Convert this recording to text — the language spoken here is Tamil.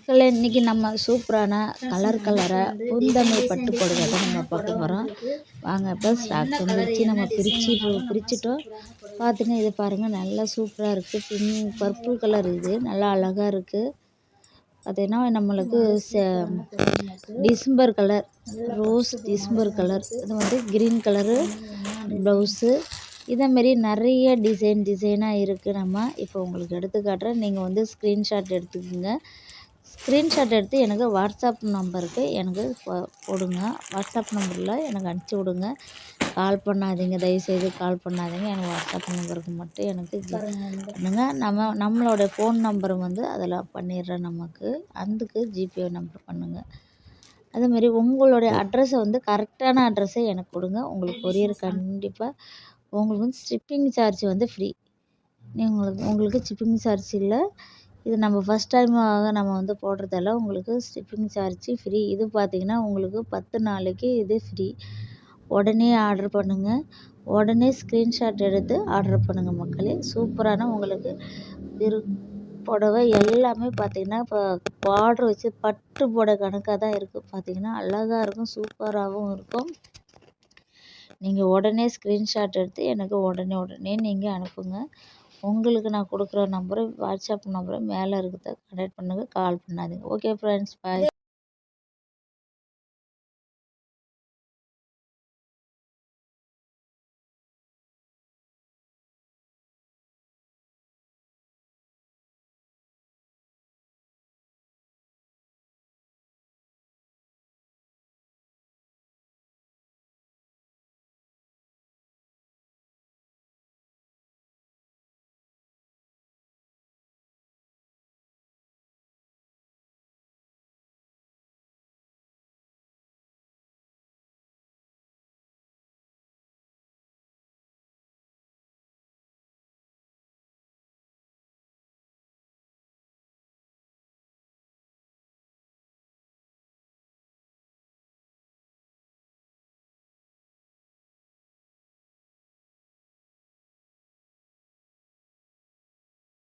மக்களே, இன்றைக்கி நம்ம சூப்பரான கலராக பூந்தமிழ் பட்டு புடவை தான் நம்ம பார்க்க போகிறோம். வாங்க, இப்போ ஸ்டாக் வந்துருச்சு. நம்ம பிரிச்சுட்டோம். பார்த்துங்க, இது பாருங்கள், நல்லா சூப்பராக இருக்குது. பிங்க் பர்பிள் கலர், இது நல்லா அழகாக இருக்குது. பார்த்தீங்கன்னா நம்மளுக்கு December colour, rose December colour, இது வந்து க்ரீன் கலரு ப்ளவுஸு. இதேமாரி நிறைய டிசைனாக இருக்குது. நம்ம இப்போ உங்களுக்கு எடுத்து காட்டுறேன். நீங்கள் வந்து ஸ்க்ரீன்ஷாட் எடுத்துக்கோங்க. ஸ்க்ரீன்ஷாட் எடுத்து எனக்கு வாட்ஸ்அப் நம்பருக்கு எனக்கு போடுங்க. வாட்ஸ்அப் நம்பரில் எனக்கு அனுப்பிச்சி விடுங்க. கால் பண்ணாதீங்க, தயவுசெய்து கால் பண்ணாதீங்க. எனக்கு வாட்ஸ்அப் நம்பருக்கு மட்டும் எனக்கு பண்ணுங்கள். நம்மளோட ஃபோன் நம்பர் வந்து அதில் பண்ணிடுறேன். நமக்கு அதுக்கு ஜிபே நம்பர் பண்ணுங்கள். அதேமாரி உங்களுடைய அட்ரஸை வந்து கரெக்டான அட்ரஸை எனக்கு கொடுங்க. உங்களுக்கு கொரியர் கண்டிப்பாக. உங்களுக்கு வந்து ஷிப்பிங் சார்ஜ் வந்து ஃப்ரீ. உங்களுக்கு ஷிப்பிங் சார்ஜ் இல்லை. இது நம்ம ஃபஸ்ட் டைமாக நம்ம வந்து போடுறதால உங்களுக்கு ஷிப்பிங் சார்ஜ் ஃப்ரீ. இது பார்த்திங்கன்னா உங்களுக்கு 10 நாளைக்கு இது ஃப்ரீ. உடனே ஆர்டர் பண்ணுங்கள். உடனே ஸ்க்ரீன்ஷாட் எடுத்து ஆர்டர் பண்ணுங்கள் மக்களே. சூப்பரான உங்களுக்கு புடவை எல்லாமே பார்த்திங்கன்னா இப்போ பார்டர் வச்சு பட்டு புடவை கணக்காக தான் இருக்குது. பார்த்திங்கன்னா அழகாக இருக்கும், சூப்பராகவும் இருக்கும். நீங்கள் உடனே ஸ்க்ரீன்ஷாட் எடுத்து எனக்கு உடனே நீங்கள் அனுப்புங்க. உங்களுக்கு நான் கொடுக்குற நம்பரு வாட்ஸ்அப் நம்பரு மேலே இருக்கிறத கனெக்ட் பண்ணுங்கள். கால் பண்ணாதீங்க. ஓகே ஃப்ரெண்ட்ஸ், பாய்.